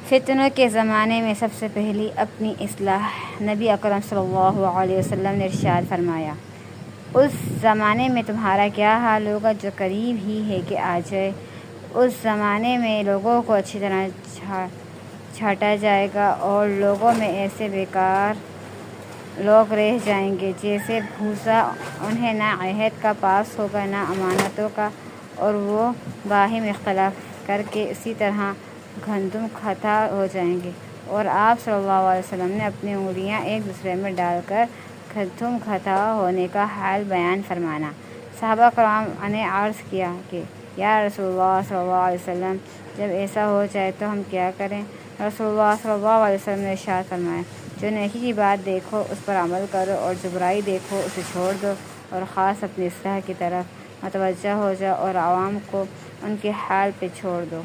فتنوں کے زمانے میں سب سے پہلی اپنی اصلاح نبی اکرم صلی اللہ علیہ وسلم نے ارشاد فرمایا، اس زمانے میں تمہارا کیا حال ہوگا جو قریب ہی ہے کہ آ جائے۔ اس زمانے میں لوگوں کو اچھی طرح چھانٹا جائے گا اور لوگوں میں ایسے بیکار لوگ رہ جائیں گے جیسے بھوسا، انہیں نہ عہد کا پاس ہوگا نہ امانتوں کا، اور وہ باہم اختلاف کر کے اسی طرح گندم کھاتا ہو جائیں گے۔ اور آپ صلی اللہ علیہ وسلم نے اپنی انگلیاں ایک دوسرے میں ڈال کر گندم کھاتا ہونے کا حال بیان فرمایا۔ صحابہ کرام نے عرض کیا کہ یا رسول اللہ صلی اللہ علیہ وسلم، جب ایسا ہو جائے تو ہم کیا کریں؟ رسول اللہ صلی اللہ علیہ وسلم نے ارشاد فرمایا، جو نیکی کی بات دیکھو اس پر عمل کرو، اور جو برائی دیکھو اسے چھوڑ دو، اور خاص اپنی اصلاح کی طرف متوجہ ہو جاؤ اور عوام کو ان کے حال پہ چھوڑ دو۔